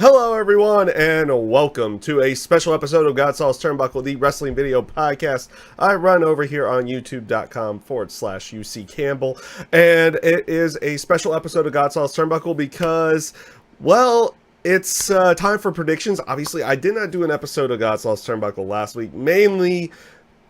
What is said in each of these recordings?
Hello everyone and welcome to a special episode of GodSaw's Turnbuckle, the wrestling video podcast I run over here on youtube.com/UC Campbell. And it is a special episode of GodSaw's Turnbuckle because, well, it's time for predictions. Obviously, I did not do an episode of GodSaw's Turnbuckle last week, mainly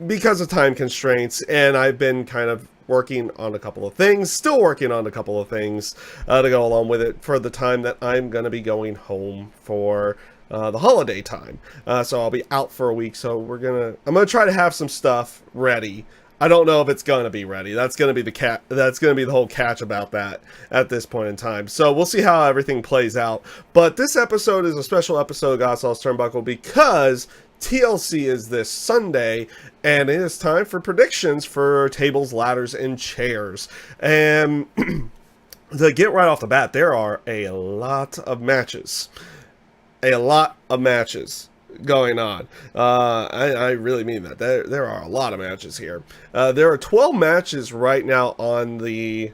because of time constraints, and I've been kind of working on a couple of things, still working on a couple of things to go along with it for the time that I'm going to be going home for the holiday time. So I'll be out for a week, so I'm going to try to have some stuff ready. I don't know if it's going to be ready. That's going to be the whole catch about that at this point in time. So we'll see how everything plays out. But this episode is a special episode of GodSaw's Turnbuckle because TLC is this Sunday, and it is time for predictions for tables, ladders, and chairs. And to get right off the bat, there are a lot of matches. Going on. I really mean that. There are a lot of matches here. There are 12 matches right now on the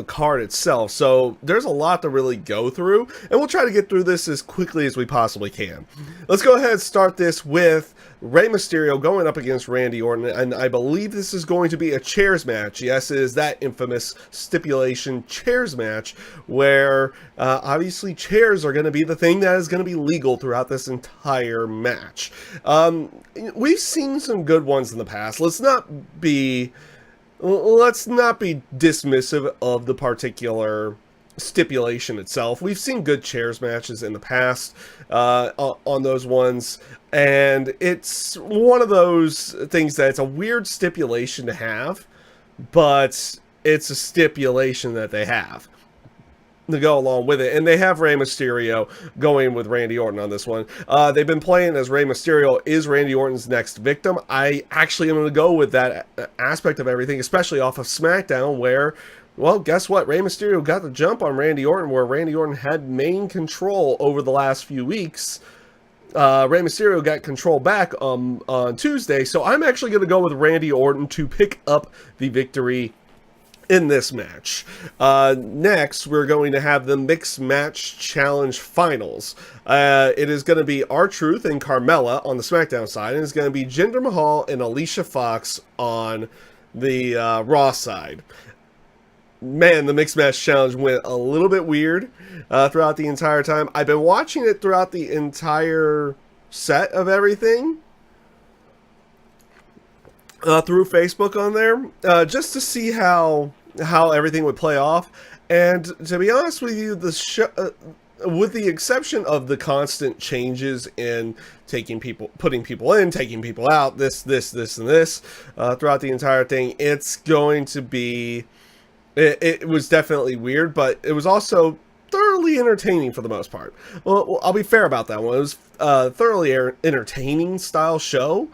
card itself, so there's a lot to really go through, and we'll try to get through this as quickly as we possibly can. Let's go ahead and start this with Rey Mysterio going up against Randy Orton, and I believe this is going to be a chairs match. Yes, it is that infamous stipulation chairs match where obviously chairs are going to be the thing that is going to be legal throughout this entire match. We've seen some good ones in the past. Let's not be dismissive of the particular stipulation itself. We've seen good chairs matches in the past on those ones, and it's one of those things that it's a weird stipulation to have, but it's a stipulation that they have to go along with it. And they have Rey Mysterio going with Randy Orton on this one. They've been playing as Rey Mysterio is Randy Orton's next victim. I actually am going to go with that aspect of everything, especially off of SmackDown, where, well, guess what? Rey Mysterio got the jump on Randy Orton, where Randy Orton had main control over the last few weeks. Rey Mysterio got control back on Tuesday, so I'm actually going to go with Randy Orton to pick up the victory in this match. Next, we're going to have the Mixed Match Challenge Finals. It is going to be R-Truth and Carmella on the SmackDown side, and it's going to be Jinder Mahal and Alicia Fox on the Raw side. Man, the Mixed Match Challenge went a little bit weird throughout the entire time. I've been watching it throughout the entire set of everything through Facebook on there, just to see how everything would play off. And to be honest with you, the show, with the exception of the constant changes in putting people in, taking people out, this, and this, throughout the entire thing, it's going to be. It was definitely weird, but it was also thoroughly entertaining for the most part. Well, I'll be fair about that one. It was thoroughly entertaining style show,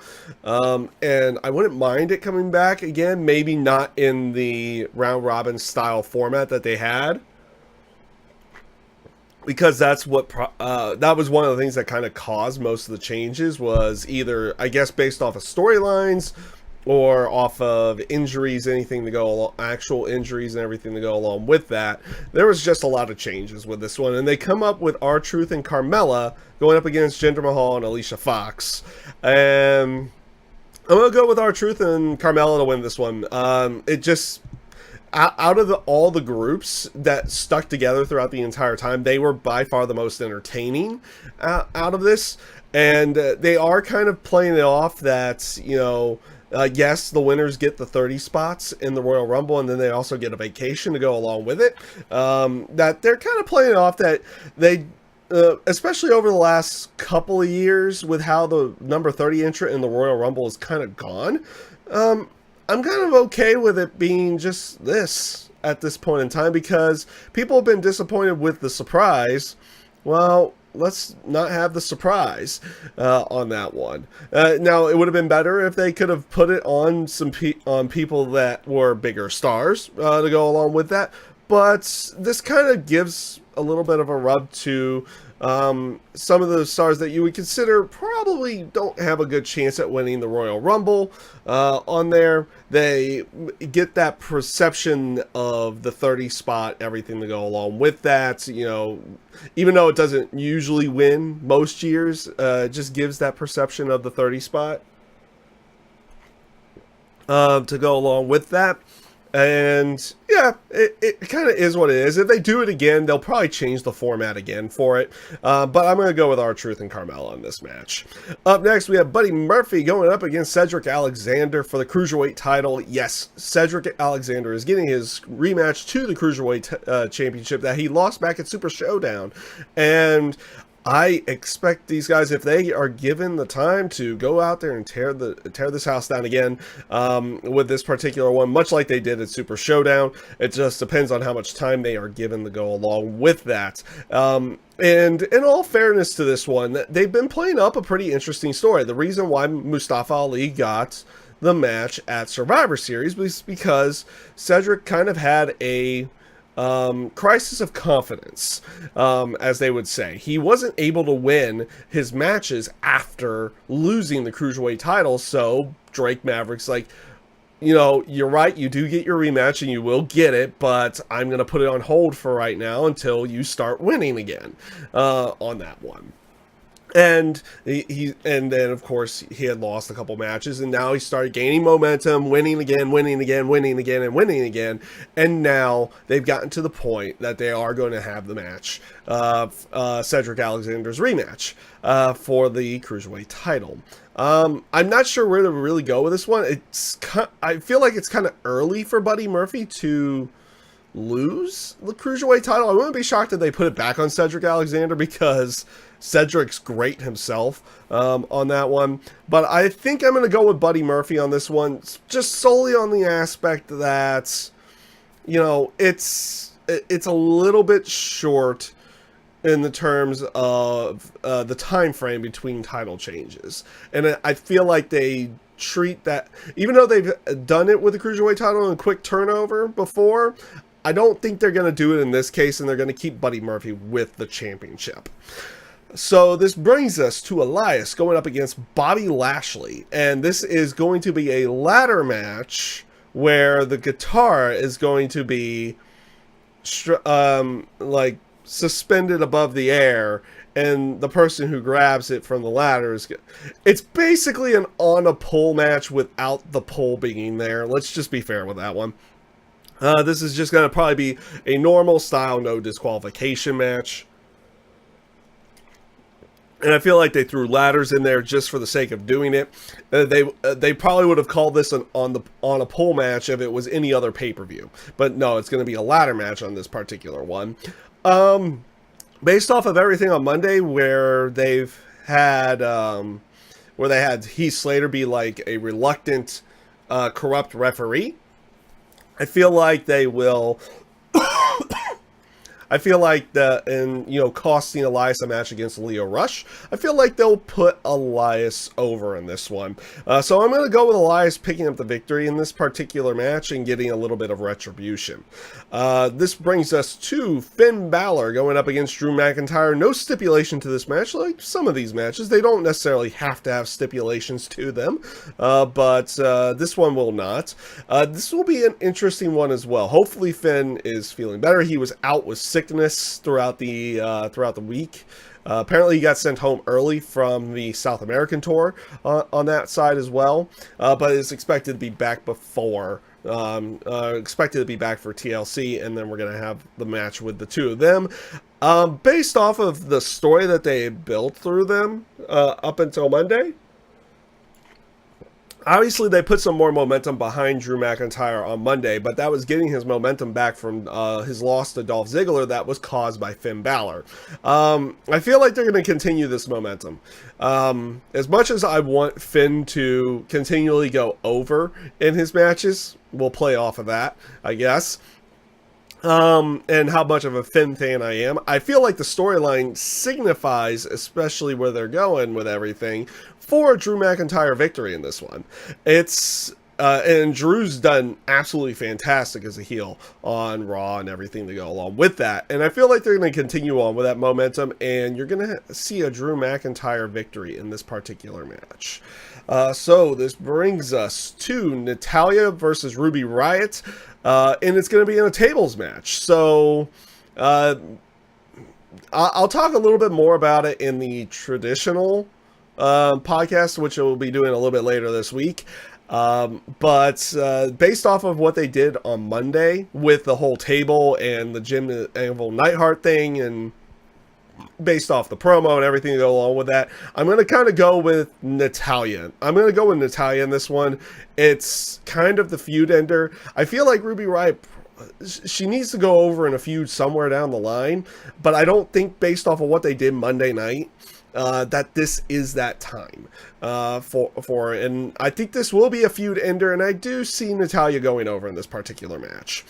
and I wouldn't mind it coming back again. Maybe not in the round robin style format that they had, because that's what that was one of the things that kind of caused most of the changes. Was either, I guess, based off of storylines, or off of injuries, anything to go along, actual injuries and everything to go along with that. There was just a lot of changes with this one, and they come up with R-Truth and Carmella going up against Jinder Mahal and Alicia Fox. And I'm going to go with R-Truth and Carmella to win this one. It just, out of all the groups that stuck together throughout the entire time, they were by far the most entertaining out of this. And they are kind of playing it off that, you know, yes, the winners get the 30 spots in the Royal Rumble, and then they also get a vacation to go along with it. That they're kind of playing off that they, especially over the last couple of years, with how the number 30 entrant in the Royal Rumble is kind of gone. I'm kind of okay with it being just this at this point in time, because people have been disappointed with the surprise. Well, let's not have the surprise on that one. Now, it would have been better if they could have put it on on people that were bigger stars to go along with that. but this kind of gives a little bit of a rub to some of the stars that you would consider probably don't have a good chance at winning the Royal Rumble. On there, they get that perception of the 30 spot, everything to go along with that. You know, even though it doesn't usually win most years, it just gives that perception of the 30 spot to go along with that. And yeah, it kind of is what it is. If they do it again, they'll probably change the format again for it. But I'm going to go with R-Truth and Carmella in this match. Up next, we have Buddy Murphy going up against Cedric Alexander for the Cruiserweight title. Yes, Cedric Alexander is getting his rematch to the Cruiserweight Championship that he lost back at Super Showdown. And I expect these guys, if they are given the time, to go out there and tear this house down again with this particular one, much like they did at Super Showdown. It just depends on how much time they are given to go along with that. And in all fairness to this one, they've been playing up a pretty interesting story. The reason why Mustafa Ali got the match at Survivor Series was because Cedric kind of had a crisis of confidence, as they would say. He wasn't able to win his matches after losing the Cruiserweight title, so Drake Maverick's like, you know, you're right, you do get your rematch and you will get it, but I'm going to put it on hold for right now until you start winning again on that one. And and then of course he had lost a couple matches, and now he started gaining momentum, winning again, and winning again. And now they've gotten to the point that they are going to have the match, Cedric Alexander's rematch for the Cruiserweight title. I'm not sure where to really go with this one. I feel like it's kind of early for Buddy Murphy to lose the Cruiserweight title. I wouldn't be shocked if they put it back on Cedric Alexander, because Cedric's great himself on that one. But I think I'm going to go with Buddy Murphy on this one, just solely on the aspect that, you know, it's a little bit short in the terms of the time frame between title changes. And I feel like they treat that, even though they've done it with the Cruiserweight title in quick turnover before, I don't think they're going to do it in this case, and they're going to keep Buddy Murphy with the championship. So this brings us to Elias going up against Bobby Lashley, and this is going to be a ladder match where the guitar is going to be like suspended above the air, and the person who grabs it from the ladder is... It's basically an on a pole match without the pole being there. Let's just be fair with that one. This is just going to probably be a normal style, no disqualification match. And I feel like they threw ladders in there just for the sake of doing it. They probably would have called this an on a pole match if it was any other pay-per-view. But no, it's going to be a ladder match on this particular one. Based off of everything on Monday, where they've had they had Heath Slater be like a reluctant, corrupt referee, I feel like they will. I feel like costing Elias a match against Leo Rush, I feel like they'll put Elias over in this one. So I'm going to go with Elias picking up the victory in this particular match and getting a little bit of retribution. This brings us to Finn Balor going up against Drew McIntyre. No stipulation to this match. Like some of these matches, they don't necessarily have to have stipulations to them, but this one will not. This will be an interesting one as well. Hopefully Finn is feeling better. He was out with sickness throughout the week. Apparently he got sent home early from the South American tour on that side as well, but is expected to be back before expected to be back for TLC, and then we're going to have the match with the two of them. Based off of the story that they built through them up until Monday, obviously they put some more momentum behind Drew McIntyre on Monday, but that was getting his momentum back from his loss to Dolph Ziggler that was caused by Finn Balor. I feel like they're going to continue this momentum. As much as I want Finn to continually go over in his matches, we'll play off of that, I guess. And how much of a Finn fan I am. I feel like the storyline signifies, especially where they're going with everything, for a Drew McIntyre victory in this one. It's And Drew's done absolutely fantastic as a heel on Raw and everything to go along with that. And I feel like they're going to continue on with that momentum, and you're going to see a Drew McIntyre victory in this particular match. So this brings us to Natalya versus Ruby Riott, and it's going to be in a tables match. So I'll talk a little bit more about it in the traditional podcast, which we'll be doing a little bit later this week. But based off of what they did on Monday with the whole table and the Jim Anvil Neidhart thing, and based off the promo and everything to go along with that, I'm going to kind of go with Natalya. I'm going to go with Natalya in this one. It's kind of the feud ender. I feel like Ruby Riott, she needs to go over in a feud somewhere down the line, but I don't think based off of what they did Monday night, that this is that time for it. And I think this will be a feud ender, and I do see Natalya going over in this particular match.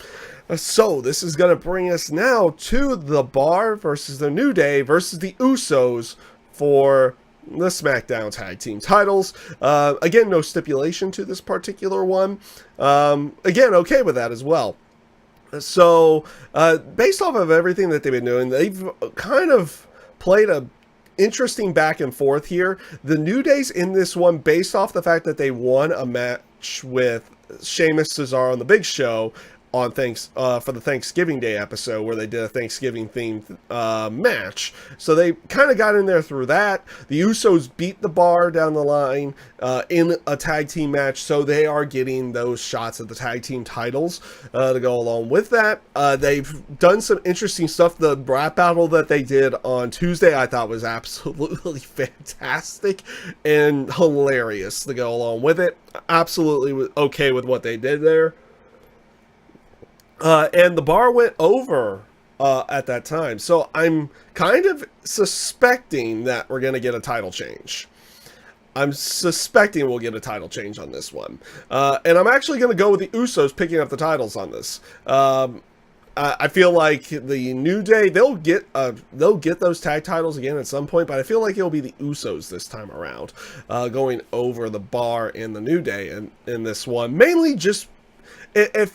So this is going to bring us now to The Bar versus The New Day versus the Usos for the SmackDown Tag Team titles. Again, no stipulation to this particular one. Again, okay with that as well. So based off of everything that they've been doing, they've kind of played a interesting back and forth here. The New Day's in this one based off the fact that they won a match with Sheamus, Cesaro, and the Big Show on for the Thanksgiving Day episode, where they did a Thanksgiving themed match. So they kind of got in there through that. The Usos beat the Bar down the line in a tag team match, so they are getting those shots at the tag team titles to go along with that. They've done some interesting stuff. The rap battle that they did on Tuesday I thought was absolutely fantastic and hilarious to go along with it. Absolutely okay with what they did there. And the Bar went over at that time. So I'm kind of suspecting that we're going to get a title change. I'm suspecting we'll get a title change on this one. And I'm actually going to go with the Usos picking up the titles on this. I feel like the New Day, they'll get those tag titles again at some point, but I feel like it'll be the Usos this time around, going over the Bar and the New Day in this one. Mainly just, it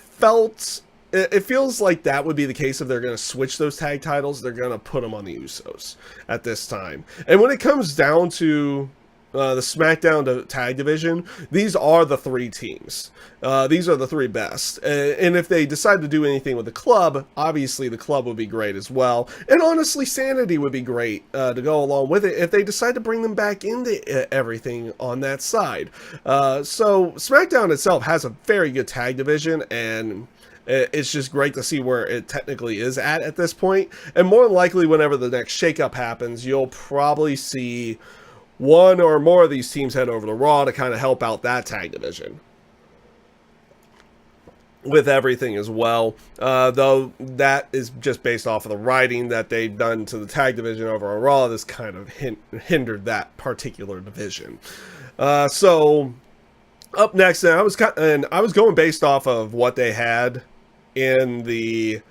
feels like that would be the case if they're going to switch those tag titles. They're going to put them on the Usos at this time. And when it comes down to the SmackDown tag division, these are the three teams. These are the three best. And if they decide to do anything with the club, obviously the club would be great as well. And honestly, Sanity would be great to go along with it if they decide to bring them back into everything on that side. So SmackDown itself has a very good tag division, and it's just great to see where it technically is at this point. And more than likely, whenever the next shakeup happens, you'll probably see one or more of these teams head over to Raw to kind of help out that tag division with everything as well. Though that is just based off of the writing that they've done to the tag division over on Raw. This kind of hindered that particular division. So up next, and I was going based off of what they had in the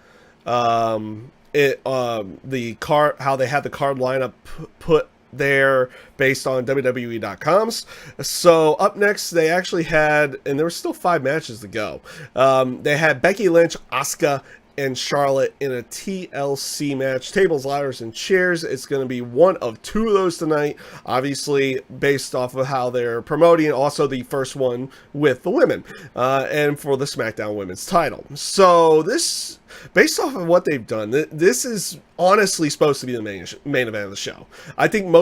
card, how they had the card lineup put there based on WWE.com's. So up next, they actually had, and there were still 5 matches to go. They had Becky Lynch, Asuka, and Charlotte in a TLC match, tables, ladders, and chairs. It's going to be one of 2 of those tonight, obviously based off of how they're promoting, also the first one with the women, and for the SmackDown Women's title. So this, based off of what they've done, this is honestly supposed to be the main event of the show. I think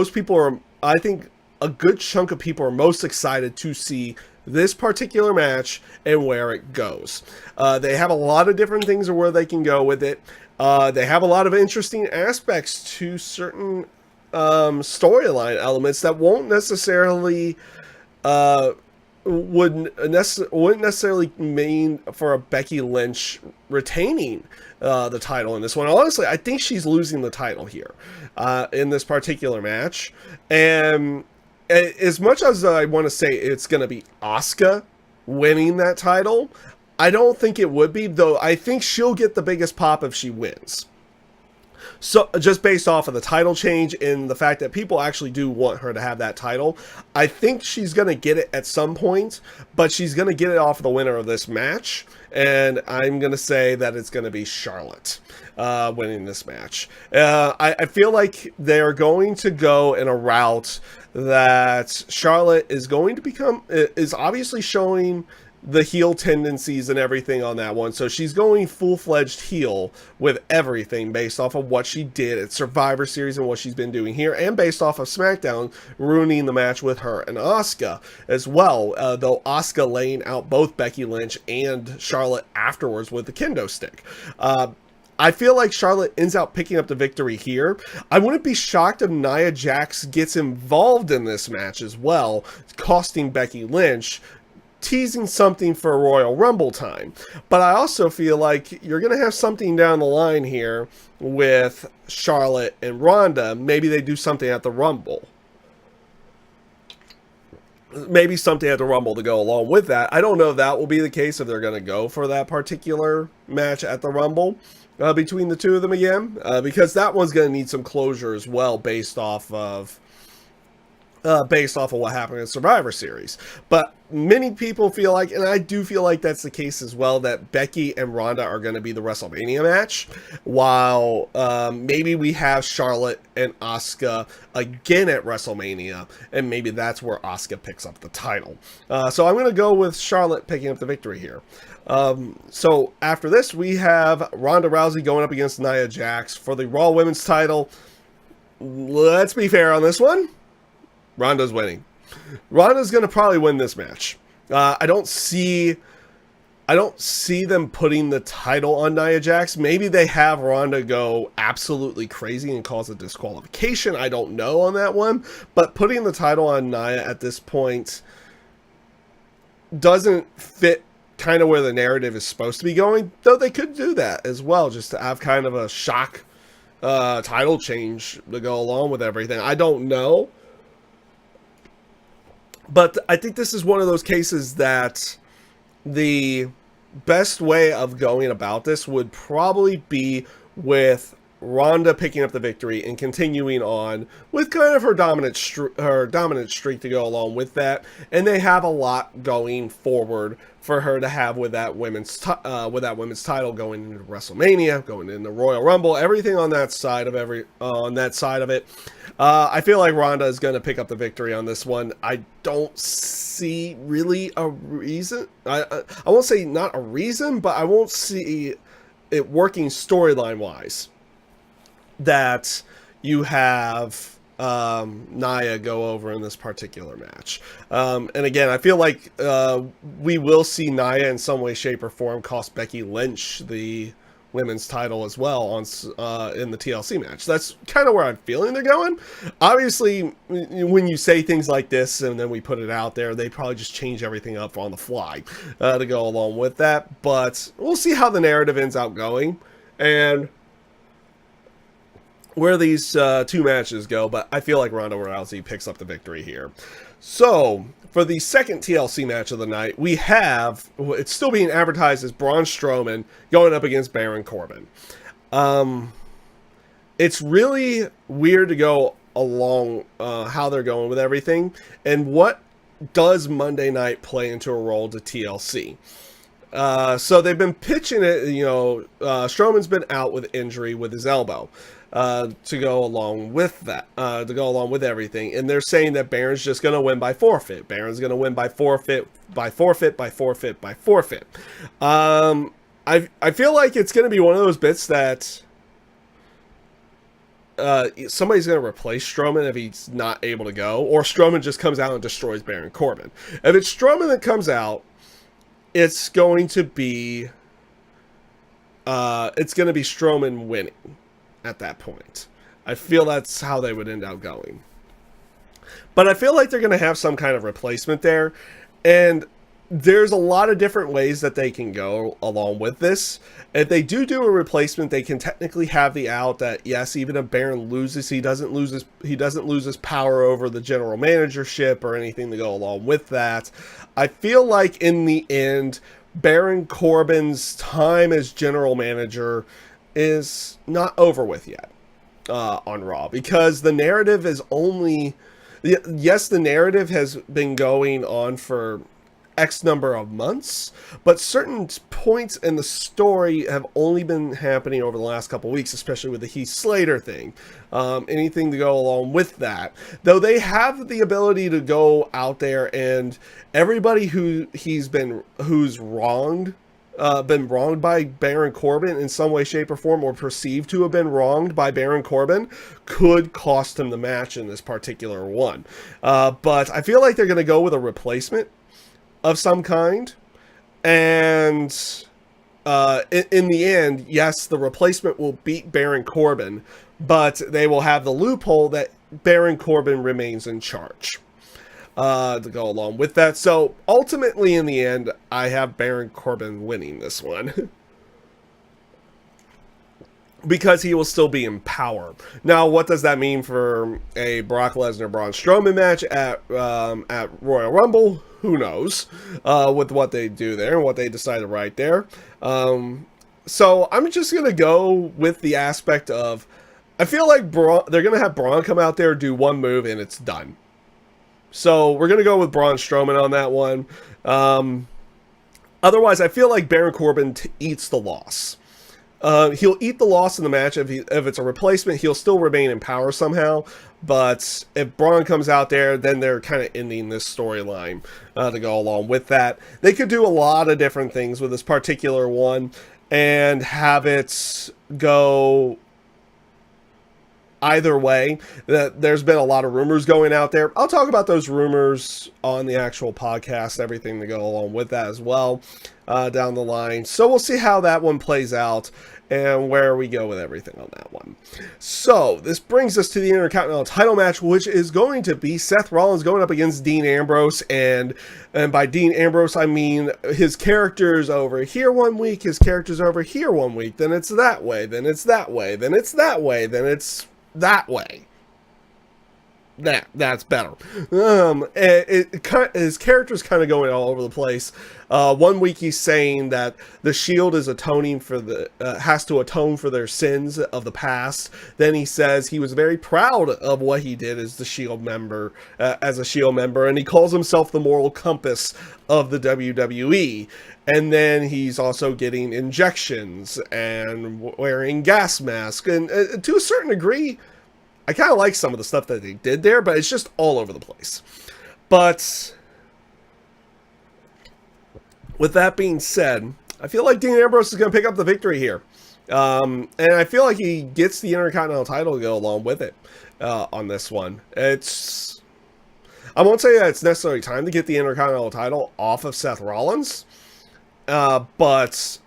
a good chunk of people are most excited to see this particular match and where it goes. They have a lot of different things where they can go with it. They have a lot of interesting aspects to certain storyline elements that won't necessarily wouldn't necessarily mean for a Becky Lynch retaining the title in this one. Honestly, I think she's losing the title here in this particular match. And as much as I want to say it's going to be Asuka winning that title, I don't think it would be, though I think she'll get the biggest pop if she wins. So just based off of the title change and the fact that people actually do want her to have that title, I think she's going to get it at some point, but she's going to get it off of the winner of this match. And I'm going to say that it's going to be Charlotte winning this match. I feel like they're going to go in a route that Charlotte is going to is obviously showing the heel tendencies and everything on that one. So she's going full-fledged heel with everything based off of what she did at Survivor Series and what she's been doing here, and based off of SmackDown ruining the match with her and Asuka as well, though Asuka laying out both Becky Lynch and Charlotte afterwards with the kendo stick. I feel like Charlotte ends up picking up the victory here. I wouldn't be shocked if Nia Jax gets involved in this match as well, costing Becky Lynch, teasing something for Royal Rumble time. But I also feel like you're going to have something down the line here with Charlotte and Ronda. Maybe they do something at the Rumble. Maybe something at the Rumble to go along with that. I don't know if that will be the case if they're going to go for that particular match at the Rumble between the two of them again. Because that one's going to need some closure as well based off of what happened in Survivor Series. But many people feel like, and I do feel like that's the case as well, that Becky and Ronda are going to be the WrestleMania match, while maybe we have Charlotte and Asuka again at WrestleMania, and maybe that's where Asuka picks up the title. So I'm going to go with Charlotte picking up the victory here. So after this, we have Ronda Rousey going up against Nia Jax for the Raw Women's title. Let's be fair on this one. Ronda's winning. Ronda's going to probably win this match. I don't see them putting the title on Nia Jax. Maybe they have Ronda go absolutely crazy and cause a disqualification. I don't know on that one. But putting the title on Nia at this point doesn't fit kind of where the narrative is supposed to be going. Though they could do that as well, just to have kind of a shock title change to go along with everything. I don't know. But I think this is one of those cases that the best way of going about this would probably be with Ronda picking up the victory and continuing on with kind of her dominant streak to go along with that. And they have a lot going forward for her to have with that women's title going into WrestleMania, going into Royal Rumble, everything on that side of it. I feel like Ronda is going to pick up the victory on this one. I don't see really a reason. I won't say not a reason, but I won't see it working storyline wise that you have Nia go over in this particular match. And again, I feel like we will see Nia in some way, shape, or form cost Becky Lynch the women's title as well on in the TLC match. That's kind of where I'm feeling they're going. Obviously, when you say things like this and then we put it out there, they probably just change everything up on the fly to go along with that. But we'll see how the narrative ends up going and where these two matches go, but I feel like Ronda Rousey picks up the victory here. So, for the second TLC match of the night, we have, it's still being advertised as Braun Strowman going up against Baron Corbin. It's really weird to go along how they're going with everything, and what does Monday night play into a role to TLC? So they've been pitching it, Strowman's been out with injury with his elbow. To go along with that, to go along with everything. And they're saying that Baron's just going to win by forfeit. Baron's going to win by forfeit, by forfeit, by forfeit, by forfeit. I feel like it's going to be one of those bits that somebody's going to replace Strowman if he's not able to go, or Strowman just comes out and destroys Baron Corbin. If it's Strowman that comes out, it's going to be Strowman winning. At that point, I feel that's how they would end up going. But I feel like they're going to have some kind of replacement there, and there's a lot of different ways that they can go along with this. If they do a replacement, they can technically have the out that yes, even if Baron loses, he doesn't lose his power over the general managership or anything to go along with that. I feel like in the end, Baron Corbin's time as general manager is not over with yet. on Raw, because the narrative is only, yes, the narrative has been going on for X number of months, but certain points in the story have only been happening over the last couple weeks, especially with the Heath Slater thing. Anything to go along with that. Though they have the ability to go out there and everybody who's been wronged by Baron Corbin in some way, shape, or form, or perceived to have been wronged by Baron Corbin, could cost him the match in this particular one. But I feel like they're going to go with a replacement of some kind, and in the end, yes, the replacement will beat Baron Corbin, but they will have the loophole that Baron Corbin remains in charge to go along with that. So ultimately, in the end, I have Baron Corbin winning this one. Because he will still be in power. Now, what does that mean for a Brock Lesnar Braun Strowman match at Royal Rumble? Who knows? With what they do there and what they decided right there. So I'm just gonna go with the aspect of, I feel like they're gonna have Braun come out there, do one move, and it's done. So we're gonna go with Braun Strowman on that one. Otherwise, I feel like Baron Corbin eats the loss. He'll eat the loss in the match. If it's a replacement, he'll still remain in power somehow. But if Braun comes out there, then they're kind of ending this storyline to go along with that. They could do a lot of different things with this particular one and have it go either way. There's been a lot of rumors going out there. I'll talk about those rumors on the actual podcast, everything to go along with that as well down the line. So we'll see how that one plays out and where we go with everything on that one. So this brings us to the Intercontinental title match, which is going to be Seth Rollins going up against Dean Ambrose. And by Dean Ambrose, I mean his character's over here one week, his character's over here one week, then it's that way, then it's that way, then it's that way, then it's that way. That's better. His character's kind of going all over the place. 1 week he's saying that the Shield is atoning for has to atone for their sins of the past. Then he says he was very proud of what he did as the Shield member, and he calls himself the moral compass of the WWE. And then he's also getting injections and wearing gas masks, and to a certain degree, I kind of like some of the stuff that they did there, but it's just all over the place. But with that being said, I feel like Dean Ambrose is going to pick up the victory here. And I feel like he gets the Intercontinental title to go along with it on this one. I won't say that it's necessarily time to get the Intercontinental title off of Seth Rollins, but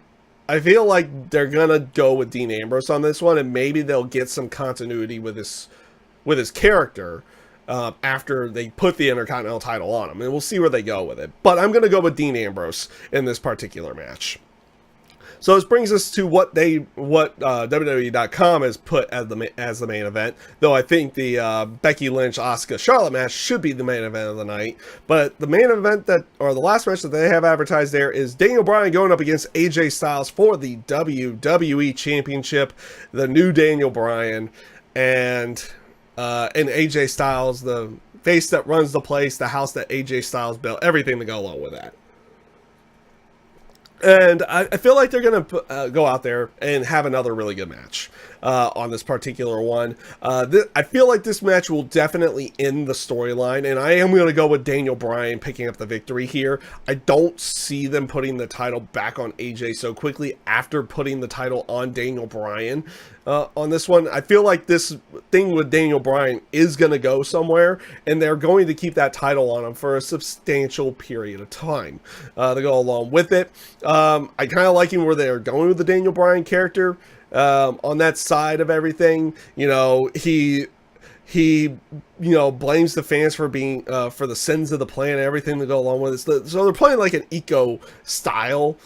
I feel like they're gonna go with Dean Ambrose on this one, and maybe they'll get some continuity with his character after they put the Intercontinental title on him, and we'll see where they go with it. But I'm gonna go with Dean Ambrose in this particular match. So this brings us to what WWE.com has put as the main event. Though I think the Becky Lynch Asuka Charlotte match should be the main event of the night. But the main event the last match that they have advertised there is Daniel Bryan going up against AJ Styles for the WWE Championship. The new Daniel Bryan and AJ Styles, the face that runs the place, the house that AJ Styles built, everything to go along with that. And I feel like they're going to go out there and have another really good match on this particular one. I feel like this match will definitely end the storyline, and I am going to go with Daniel Bryan picking up the victory here. I don't see them putting the title back on AJ so quickly after putting the title on Daniel Bryan on this one. I feel like this thing with Daniel Bryan is going to go somewhere, and they're going to keep that title on him for a substantial period of time to go along with it. I kind of liking where they're going with the Daniel Bryan character on that side of everything. You know, he blames the fans for being for the sins of the planet, everything to go along with it. So they're playing like an eco style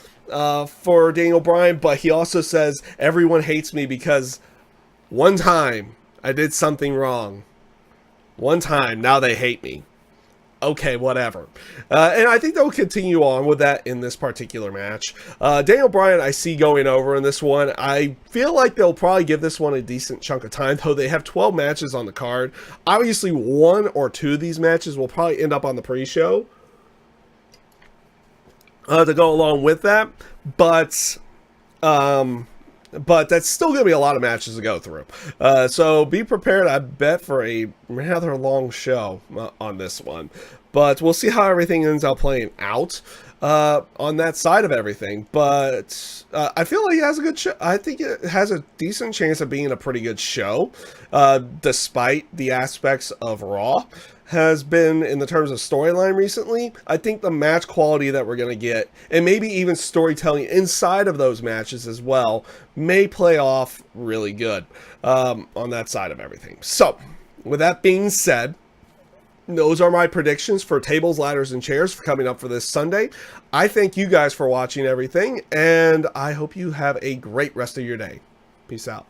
for Daniel Bryan, but he also says everyone hates me because one time I did something wrong. One time, now they hate me. okay, whatever. And I think they'll continue on with that in this particular match. Daniel Bryan, I see going over in this one. I feel like they'll probably give this one a decent chunk of time, though they have 12 matches on the card. Obviously, 1 or 2 of these matches will probably end up on the pre-show to go along with that. But that's still going to be a lot of matches to go through. So be prepared, I bet, for a rather long show on this one. But we'll see how everything ends up playing out on that side of everything. But I feel like it has a good show. I think it has a decent chance of being a pretty good show, despite the aspects of Raw has been in the terms of storyline recently. I think the match quality that we're going to get, and maybe even storytelling inside of those matches as well, may play off really good on that side of everything. So, with that being said, those are my predictions for tables, ladders, and chairs coming up for this Sunday. I thank you guys for watching everything, and I hope you have a great rest of your day. Peace out.